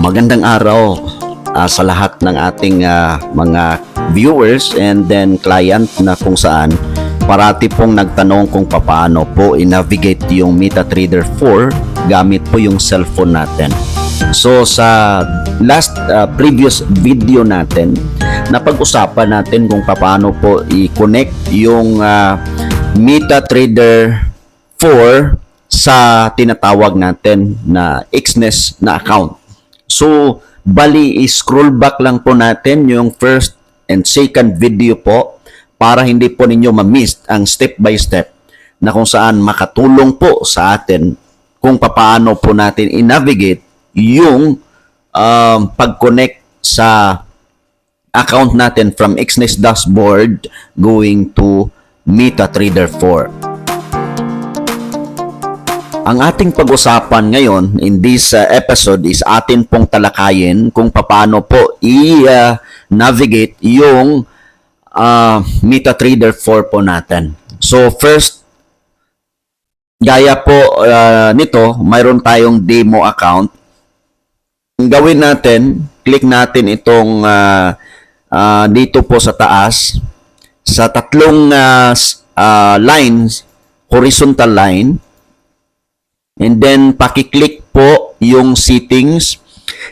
Magandang araw sa lahat ng ating mga viewers and then client na kung saan parati pong nagtanong kung paano po i-navigate yung MetaTrader 4 gamit po yung cellphone natin. So sa previous video natin, napag-usapan natin kung paano po i-connect yung MetaTrader 4 sa tinatawag natin na Exness na account. So, bali, scroll back lang po natin yung first and second video po para hindi po ninyo ma-miss ang step by step na kung saan makatulong po sa atin kung paano po natin i-navigate yung pag-connect sa account natin from Exness dashboard going to MetaTrader 4. Ang ating pag-usapan ngayon in this episode is atin pong talakayin kung paano po i-navigate yung MetaTrader 4 po natin. So first, gaya po nito, mayroon tayong demo account. Ang gawin natin, click natin itong dito po sa taas, sa tatlong lines, horizontal line. And then, paki-click po yung settings.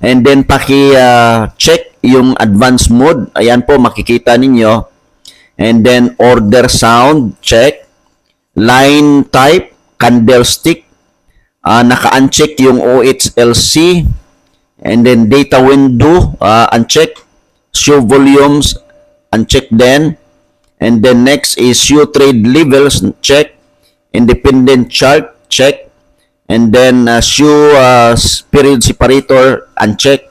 And then, paki-check yung advanced mode. Ayan po, makikita ninyo. And then, order sound, check. Line type, candlestick. Naka-uncheck yung OHLC. And then, data window, uncheck. Show volumes, uncheck din. And then, next is show trade levels, check. Independent chart, check. And then show period separator uncheck,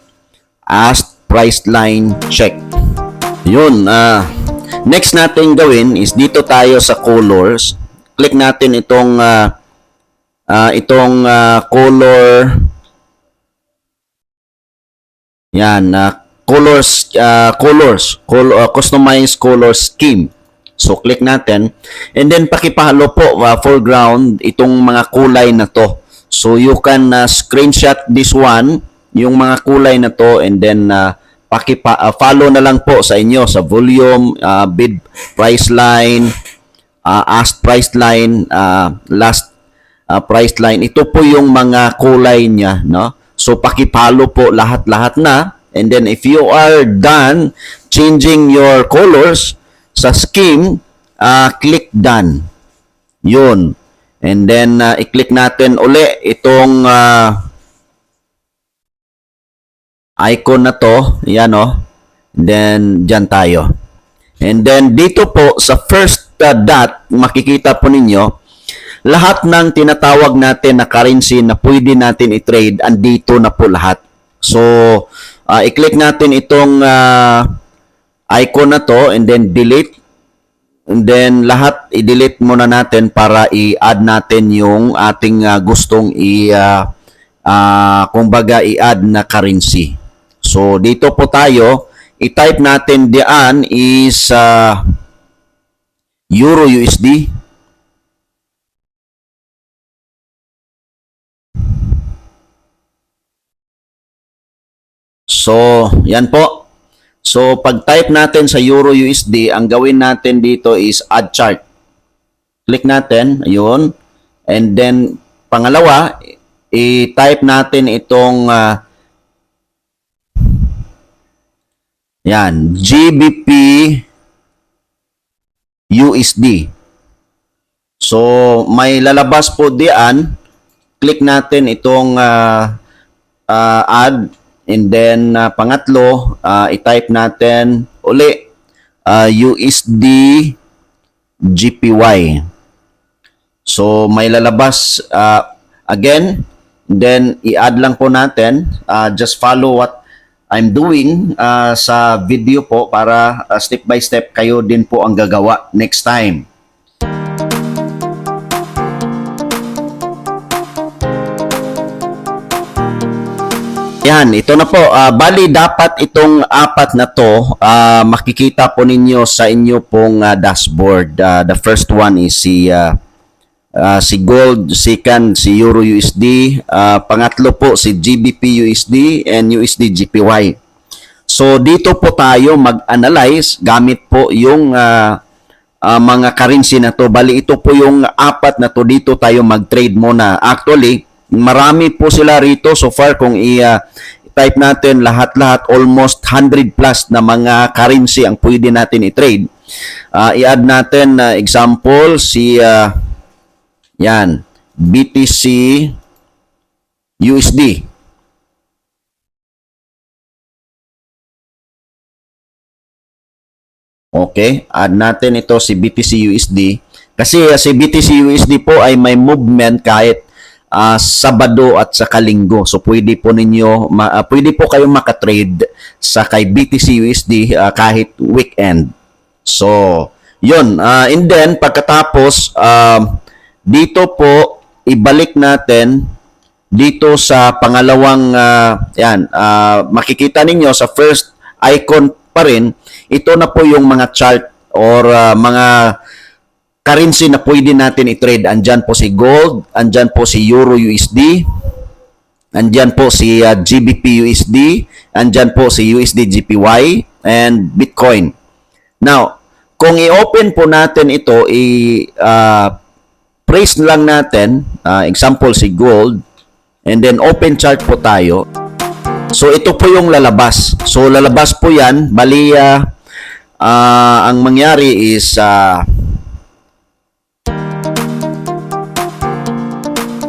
ask price line check. Yun. Next natin gawin is dito tayo sa colors. Click natin itong color. Yan, customize color scheme. So click natin and then pakipalo po foreground itong mga kulay na to. So you can screenshot this one, yung mga kulay na to, and then follow na lang po sa inyo sa volume, bid price line, ask price line, last price line. Ito po yung mga kulay niya, no? So pakipalo po lahat-lahat na, and then if you are done changing your colors sa scheme, click done. Yun. And then, i-click natin uli itong icon na to. Yan, oh. And then, dyan tayo. And then, dito po, sa first dot, makikita po ninyo, lahat ng tinatawag natin na currency na pwede natin i-trade, andito na po lahat. So, i-click natin itong icon na to, and then delete. And then lahat i-delete muna natin para i-add natin yung ating gustong kumbaga i-add na currency. So dito po tayo, i-type natin diyan is Euro USD. So yan po. So, pag-type natin sa Euro USD, ang gawin natin dito is add chart. Click natin, ayun. And then, pangalawa, i-type natin itong yan, GBP USD. So, may lalabas po diyan. Click natin itong add. And then, pangatlo, i-type natin uli USD GPY. So, may lalabas again. Then, i-add lang po natin. Just follow what I'm doing sa video po para step by step kayo din po ang gagawa next time. Yan, ito na po. Bali, dapat itong apat na to, makikita po ninyo sa inyo pong dashboard. The first one is si Si Gold, second si Euro USD, pangatlo po si GBP USD and USD GPY. So dito po tayo mag-analyze gamit po yung mga currency na to. Bali ito po yung apat na to, dito tayo mag-trade muna. Actually, marami po sila rito so far. Kung i-type natin lahat-lahat, almost 100 plus na mga currency ang pwede natin i-trade. I-add natin example si yan, BTC USD. Okay, add natin ito si BTC USD. Kasi si BTC USD po ay may movement kahit Sabado at sa Linggo. So pwede po ninyo pwede po kayong maka-trade sa kay BTC USD kahit weekend. So, 'yun. And then pagkatapos dito po ibalik natin dito sa pangalawang makikita ninyo sa first icon pa rin, ito na po yung mga chart or mga currency na pwede natin i-trade. Andyan po si Gold, andyan po si Euro USD, andyan po si GBP USD, andyan po si USD GPY, and Bitcoin. Now, kung i-open po natin ito, praise lang natin, example si Gold, and then open chart po tayo. So ito po yung lalabas. So lalabas po yan. Bali, ang mangyari is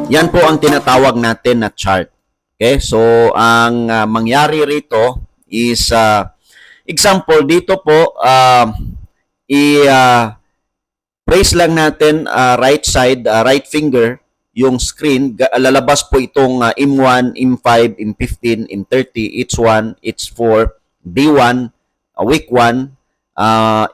yan po ang tinatawag natin na chart. Okay? So ang mangyari rito is example dito po praise lang natin right side, right finger yung screen, lalabas po itong M1, M5, M15, M30, H1, H4, D1, week 1,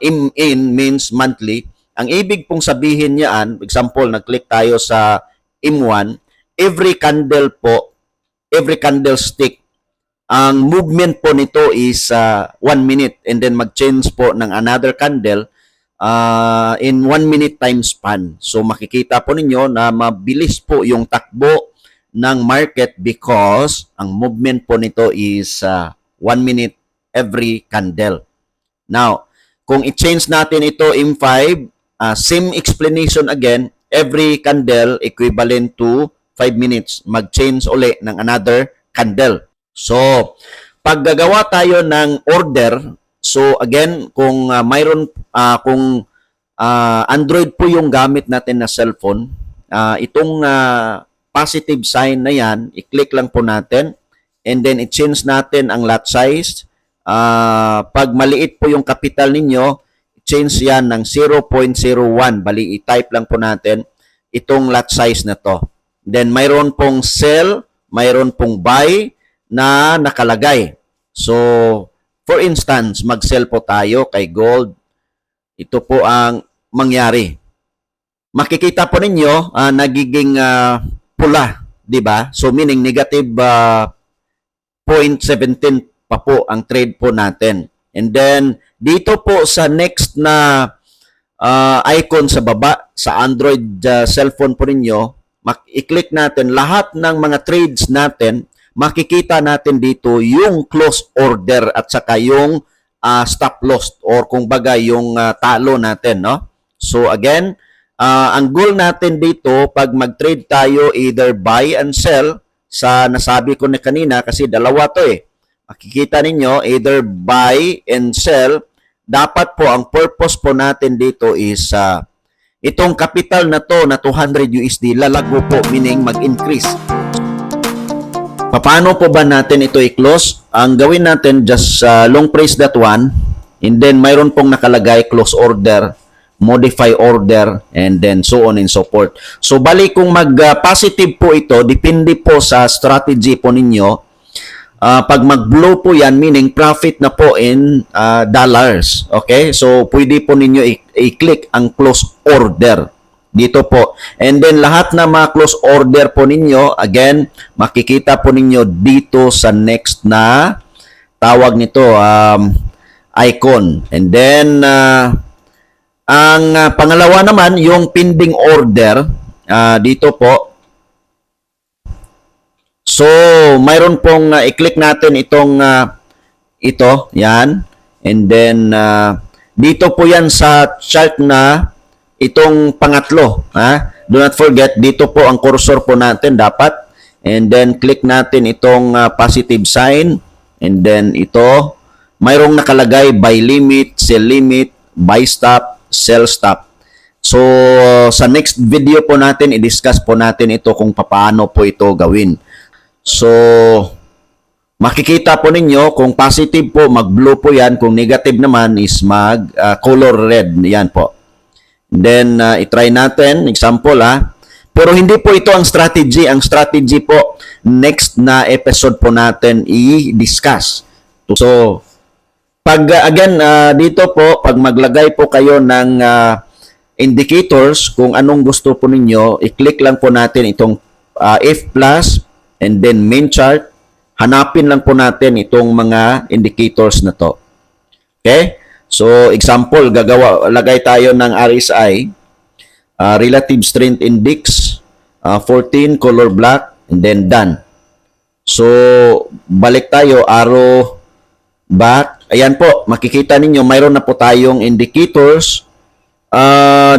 M-in means monthly. Ang ibig pong sabihin niyan, example, nag-click tayo sa M1, every candle po, every candlestick, ang movement po nito is 1 minute and then mag-change po ng another candle in 1 minute time span. So makikita po ninyo na mabilis po yung takbo ng market because ang movement po nito is 1 minute every candle. Now, kung i-change natin ito M5, same explanation again, every candle equivalent to 5 minutes, mag-change uli ng another candle. So, pag gagawa tayo ng order, so again, kung mayroon kung Android po yung gamit natin na cellphone, itong positive sign na yan, i-click lang po natin and then i-change natin ang lot size. Pag maliit po yung capital ninyo, change yan ng 0.01. Bali, i-type lang po natin itong lot size na to. Then mayroon pong sell, mayroon pong buy na nakalagay. So, for instance, mag-sell po tayo kay Gold. Ito po ang mangyari. Makikita po ninyo, nagiging pula, di ba? So, meaning negative 0.17 pa po ang trade po natin. And then, dito po sa next na icon sa baba, sa Android cellphone po ninyo, i-click natin lahat ng mga trades natin, makikita natin dito yung close order at saka yung stop loss or kung baga yung talo natin, no? So again, ang goal natin dito pag mag-trade tayo either buy and sell sa nasabi ko na kanina kasi dalawa to eh. Makikita ninyo either buy and sell. Dapat po ang purpose po natin dito is itong capital na to na 200 USD lalago po, meaning mag-increase. Paano po ba natin ito i-close? Ang gawin natin, just long press that one, and then mayroon pong nakalagay close order, modify order, and then so on and so forth. So bali kung mag-positive po ito, depende po sa strategy po ninyo. Pag mag-blow po yan, meaning profit na po in dollars. Okay? So pwede po ninyo i-click ang close order. Dito po. And then lahat na mga close order po ninyo, again, makikita po ninyo dito sa next na tawag nito, icon. And then, ang pangalawa naman, yung pending order, dito po. So, mayroon pong i-click natin itong ito, yan. And then, dito po yan sa chart na itong pangatlo. Do not forget, dito po ang cursor po natin dapat. And then, click natin itong positive sign. And then, ito, mayroong nakalagay buy limit, sell limit, buy stop, sell stop. So, sa next video po natin, i-discuss po natin ito kung paano po ito gawin. So, makikita po ninyo kung positive po, mag-blue po yan. Kung negative naman is mag-color red. Yan po. Then, i-try natin. Example, Pero hindi po ito ang strategy. Ang strategy po, next na episode po natin i-discuss. So, again, dito po, pag maglagay po kayo ng indicators, kung anong gusto po ninyo, i-click lang po natin itong F plus and then main chart. Hanapin lang po natin itong mga indicators na to. Okay? So, example, lagay tayo ng RSI, Relative Strength Index, 14, color black, and then done. So, balik tayo, arrow back. Ayan po, makikita ninyo, mayroon na po tayong indicators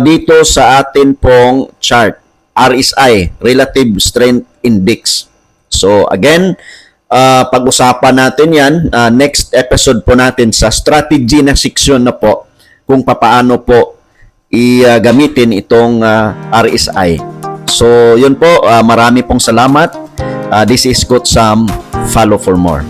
dito sa atin pong chart, RSI, Relative Strength Index. So again, pag-usapan natin yan, next episode po natin sa strategy na section na po, kung paano po i-gamitin itong RSI. So yun po, marami pong salamat. This is Coach Sam, follow for more.